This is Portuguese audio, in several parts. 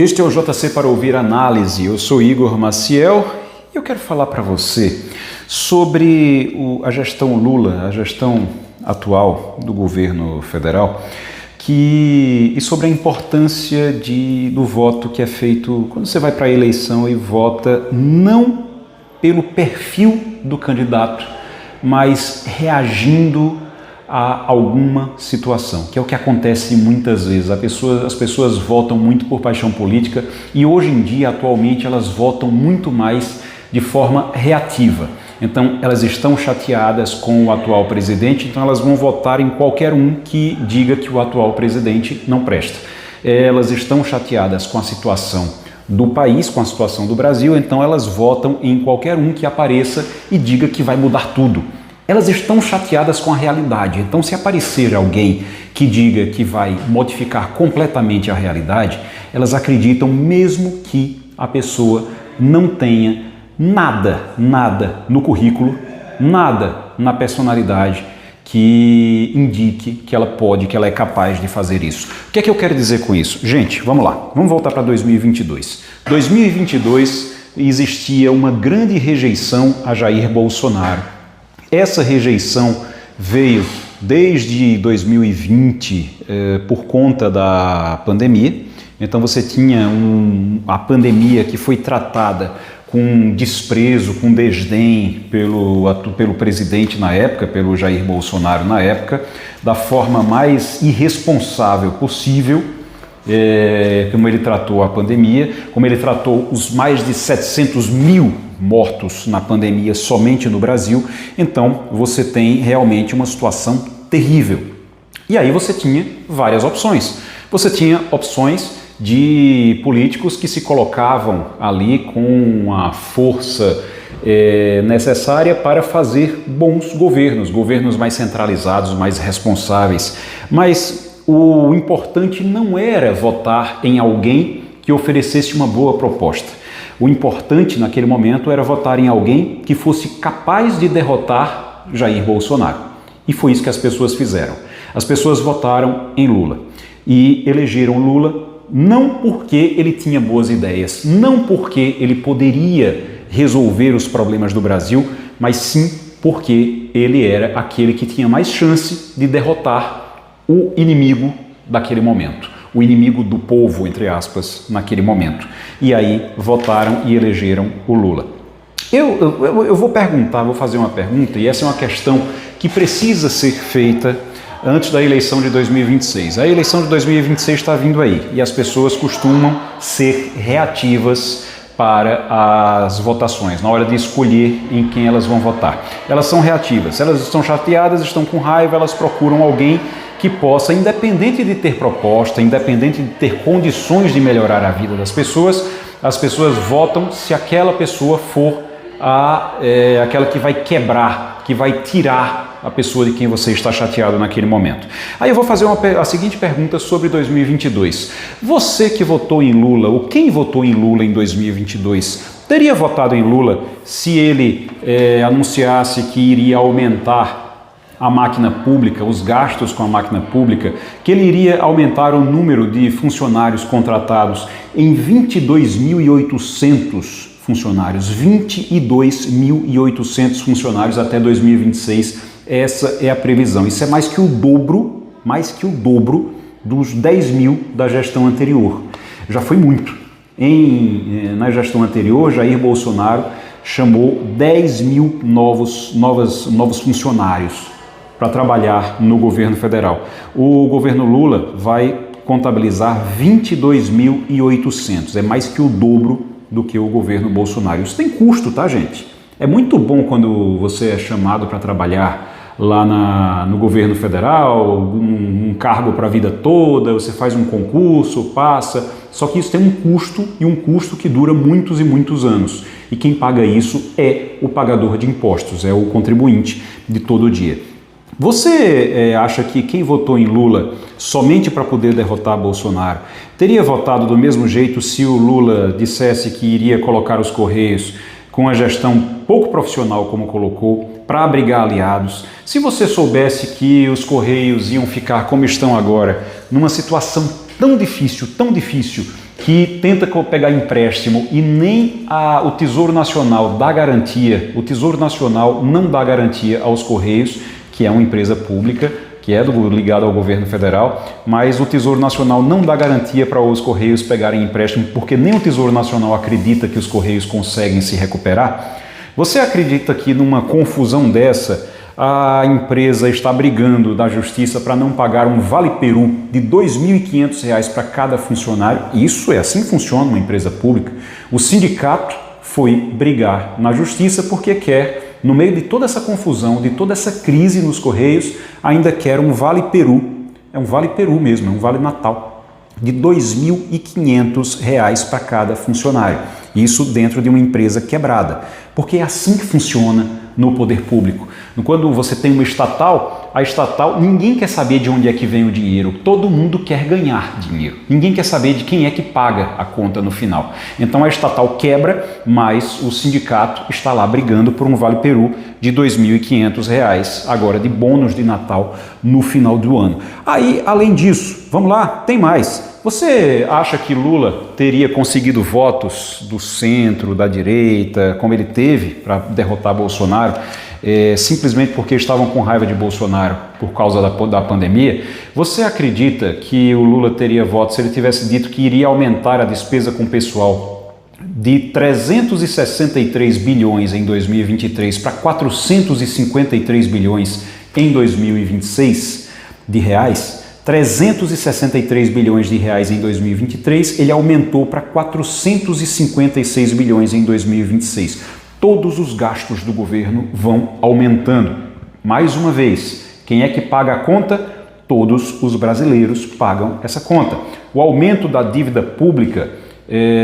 Este é o JC para ouvir análise. Eu sou Igor Maciel e eu quero falar para você sobre a gestão Lula, a gestão atual do governo federal, e sobre a importância do voto que é feito quando você vai para a eleição e vota não pelo perfil do candidato, mas reagindo a alguma situação, que é o que acontece muitas vezes. As pessoas votam muito por paixão política e hoje em dia, atualmente, elas votam muito mais de forma reativa. Então, elas estão chateadas com o atual presidente, então elas vão votar em qualquer um que diga que o atual presidente não presta. Elas estão chateadas com a situação do país, com a situação do Brasil, então elas votam em qualquer um que apareça e diga que vai mudar tudo. Elas estão chateadas com a realidade, então se aparecer alguém que diga que vai modificar completamente a realidade, elas acreditam mesmo que a pessoa não tenha nada no currículo, nada na personalidade que indique que ela pode, que ela é capaz de fazer isso. O que é que eu quero dizer com isso? Gente, vamos lá, vamos voltar para 2022. 2022 existia uma grande rejeição a Jair Bolsonaro. Essa rejeição veio desde 2020 por conta da pandemia. Então você tinha a pandemia que foi tratada com desprezo, com desdém pelo presidente na época, pelo Jair Bolsonaro na época, da forma mais irresponsável possível, como ele tratou a pandemia, como ele tratou os mais de 700 mil mortos na pandemia somente no Brasil. Então você tem realmente uma situação terrível. E aí você tinha várias opções. Você tinha opções de políticos que se colocavam ali com a força necessária para fazer bons governos mais centralizados, mais responsáveis. Mas o importante não era votar em alguém que oferecesse uma boa proposta. O importante naquele momento era votar em alguém que fosse capaz de derrotar Jair Bolsonaro. E foi isso que as pessoas fizeram. As pessoas votaram em Lula e elegeram Lula não porque ele tinha boas ideias, não porque ele poderia resolver os problemas do Brasil, mas sim porque ele era aquele que tinha mais chance de derrotar o inimigo daquele momento, o inimigo do povo, entre aspas, naquele momento. E aí votaram e elegeram o Lula. Eu vou fazer uma pergunta, e essa é uma questão que precisa ser feita antes da eleição de 2026. A eleição de 2026 está vindo aí e as pessoas costumam ser reativas para as votações, na hora de escolher em quem elas vão votar. Elas são reativas, elas estão chateadas, estão com raiva, elas procuram alguém que possa, independente de ter proposta, independente de ter condições de melhorar a vida das pessoas, as pessoas votam se aquela pessoa for aquela que vai quebrar, que vai tirar a pessoa de quem você está chateado naquele momento. Aí eu vou fazer a seguinte pergunta sobre 2022. Você que votou em Lula, ou quem votou em Lula em 2022, teria votado em Lula se ele anunciasse que iria aumentar a máquina pública, os gastos com a máquina pública, que ele iria aumentar o número de funcionários contratados em 22.800 funcionários, 22.800 funcionários até 2026, essa é a previsão. Isso é mais que o dobro dos 10 mil da gestão anterior. Já foi muito. Na gestão anterior, Jair Bolsonaro chamou 10 mil novos funcionários para trabalhar no governo federal. O governo Lula vai contabilizar 22.800, é mais que o dobro do que o governo Bolsonaro. Isso tem custo, tá, gente? É muito bom quando você é chamado para trabalhar lá no governo federal, um cargo para a vida toda, você faz um concurso, passa, só que isso tem um custo, e um custo que dura muitos e muitos anos. E quem paga isso é o pagador de impostos, é o contribuinte de todo dia. Você acha que quem votou em Lula somente para poder derrotar Bolsonaro teria votado do mesmo jeito se o Lula dissesse que iria colocar os Correios com a gestão pouco profissional como colocou, para abrigar aliados? Se você soubesse que os Correios iam ficar como estão agora, numa situação tão difícil, que tenta pegar empréstimo e nem o Tesouro Nacional dá garantia, o Tesouro Nacional não dá garantia aos Correios, que é uma empresa pública, que é ligada ao governo federal, mas o Tesouro Nacional não dá garantia para os Correios pegarem empréstimo, porque nem o Tesouro Nacional acredita que os Correios conseguem se recuperar. Você acredita que numa confusão dessa, a empresa está brigando na justiça para não pagar um vale-peru de R$ 2.500 para cada funcionário? Isso é assim que funciona uma empresa pública. O sindicato foi brigar na justiça porque quer, no meio de toda essa confusão, de toda essa crise nos Correios, ainda quer um vale-peru. É um vale-peru mesmo, é um vale-natal de R$ 2.500 para cada funcionário. Isso dentro de uma empresa quebrada, porque é assim que funciona no poder público. Quando você tem uma estatal, a estatal, ninguém quer saber de onde é que vem o dinheiro, todo mundo quer ganhar dinheiro, ninguém quer saber de quem é que paga a conta no final. Então a estatal quebra, mas o sindicato está lá brigando por um vale-peru de R$ 2.500, agora de bônus de Natal no final do ano. Aí, além disso, vamos lá, tem mais. Você acha que Lula teria conseguido votos do centro, da direita, como ele teve para derrotar Bolsonaro, simplesmente porque estavam com raiva de Bolsonaro por causa da pandemia? Você acredita que o Lula teria votos se ele tivesse dito que iria aumentar a despesa com o pessoal de 363 bilhões em 2023 para 453 bilhões em 2026 de reais? 363 bilhões de reais em 2023, ele aumentou para 456 bilhões em 2026. Todos os gastos do governo vão aumentando. Mais uma vez, quem é que paga a conta? Todos os brasileiros pagam essa conta. O aumento da dívida pública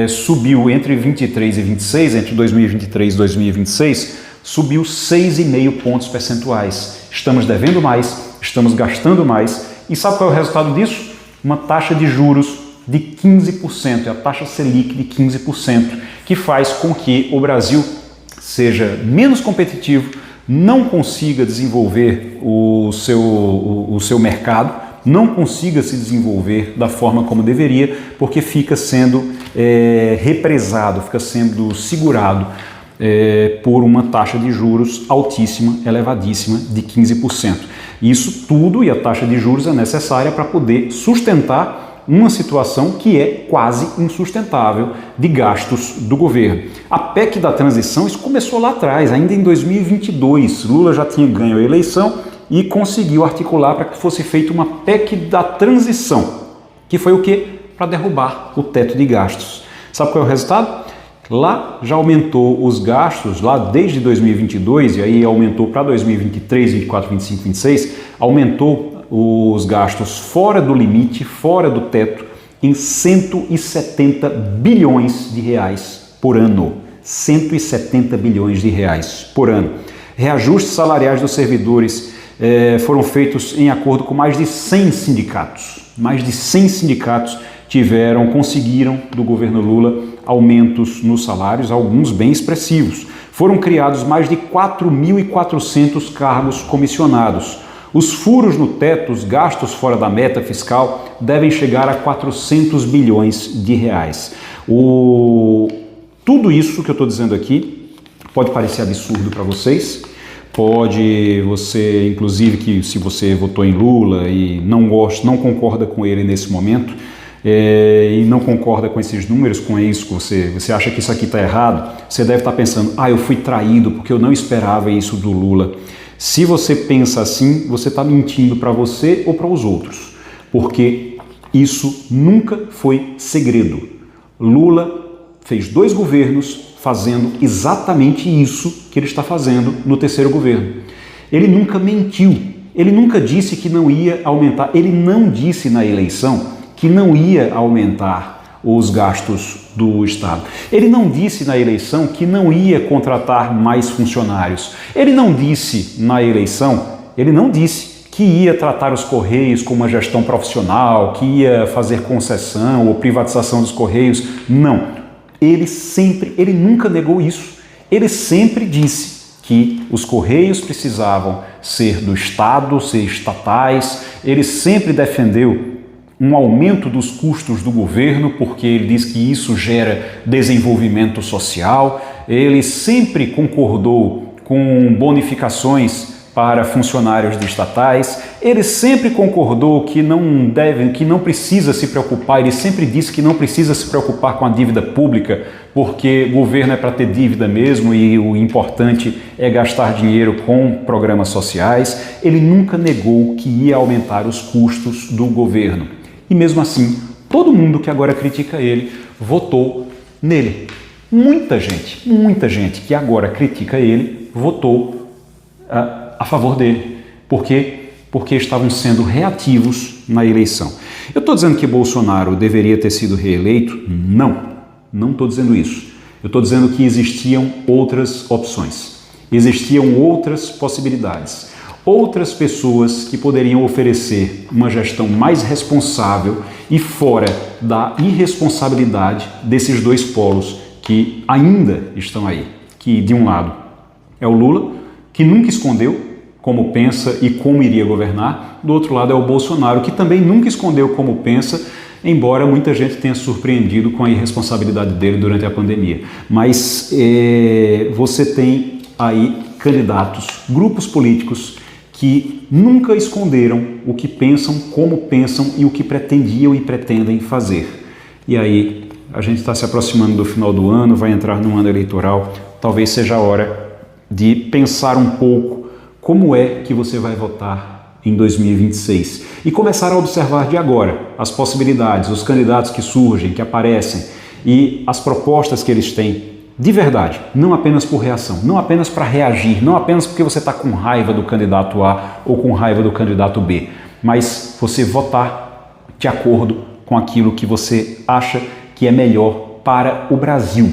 subiu entre 23 e 26, entre 2023 e 2026, subiu 6,5 pontos percentuais. Estamos devendo mais, estamos gastando mais. E sabe qual é o resultado disso? Uma taxa de juros de 15%, é a taxa Selic de 15%, que faz com que o Brasil seja menos competitivo, não consiga desenvolver o seu mercado, não consiga se desenvolver da forma como deveria, porque fica sendo represado, fica sendo segurado por uma taxa de juros altíssima, elevadíssima, de 15%. Isso tudo e a taxa de juros é necessária para poder sustentar uma situação que é quase insustentável de gastos do governo. A PEC da transição, isso começou lá atrás, ainda em 2022. Lula já tinha ganho a eleição e conseguiu articular para que fosse feita uma PEC da transição, que foi o quê? Para derrubar o teto de gastos. Sabe qual é o resultado? Lá já aumentou os gastos, lá desde 2022, e aí aumentou para 2023, 24, 25, 26, aumentou os gastos fora do limite, fora do teto, em 170 bilhões de reais por ano. 170 bilhões de reais por ano. Reajustes salariais dos servidores foram feitos em acordo com mais de 100 sindicatos. Mais de 100 sindicatos conseguiram do governo Lula aumentos nos salários, alguns bem expressivos. Foram criados mais de 4.400 cargos comissionados. Os furos no teto, os gastos fora da meta fiscal, devem chegar a 400 bilhões de reais. Tudo isso que eu estou dizendo aqui pode parecer absurdo para vocês, você, inclusive, que se você votou em Lula e não concorda com ele nesse momento, e não concorda com esses números, com isso, você acha que isso aqui está errado, você deve estar pensando, eu fui traído porque eu não esperava isso do Lula. Se você pensa assim, você está mentindo para você ou para os outros, porque isso nunca foi segredo. Lula fez 2 governos fazendo exatamente isso que ele está fazendo no terceiro governo. Ele nunca mentiu, ele nunca disse que não ia aumentar, ele não disse na eleição que não ia aumentar os gastos do Estado. Ele não disse na eleição que não ia contratar mais funcionários. Ele não disse na eleição, que ia tratar os Correios com uma gestão profissional, que ia fazer concessão ou privatização dos Correios. Não. Ele nunca negou isso. Ele sempre disse que os Correios precisavam ser do Estado, ser estatais. Ele sempre defendeu um aumento dos custos do governo, porque ele diz que isso gera desenvolvimento social. Ele sempre concordou com bonificações para funcionários estatais. Ele sempre concordou que não precisa se preocupar. Ele sempre disse que não precisa se preocupar com a dívida pública, porque governo é para ter dívida mesmo e o importante é gastar dinheiro com programas sociais. Ele nunca negou que ia aumentar os custos do governo. E mesmo assim, todo mundo que agora critica ele votou nele. Muita gente que agora critica ele votou a favor dele. Por quê? Porque estavam sendo reativos na eleição. Eu estou dizendo que Bolsonaro deveria ter sido reeleito? Não estou dizendo isso. Eu estou dizendo que existiam outras opções, existiam outras possibilidades, outras pessoas que poderiam oferecer uma gestão mais responsável e fora da irresponsabilidade desses dois polos que ainda estão aí. Que de um lado é o Lula, que nunca escondeu como pensa e como iria governar. Do outro lado é o Bolsonaro, que também nunca escondeu como pensa, embora muita gente tenha surpreendido com a irresponsabilidade dele durante a pandemia. Mas você tem aí candidatos, grupos políticos que nunca esconderam o que pensam, como pensam e o que pretendiam e pretendem fazer. E aí a gente está se aproximando do final do ano, vai entrar num ano eleitoral, talvez seja a hora de pensar um pouco como é que você vai votar em 2026 e começar a observar de agora as possibilidades, os candidatos que surgem, que aparecem e as propostas que eles têm de verdade, não apenas por reação, não apenas para reagir, não apenas porque você está com raiva do candidato A ou com raiva do candidato B, mas você votar de acordo com aquilo que você acha que é melhor para o Brasil,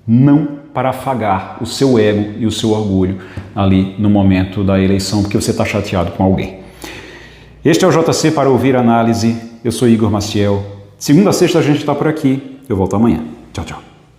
não para afagar o seu ego e o seu orgulho ali no momento da eleição, porque você está chateado com alguém. Este é o JC para ouvir análise. Eu sou Igor Maciel. Segunda a sexta a gente está por aqui. Eu volto amanhã. Tchau, tchau.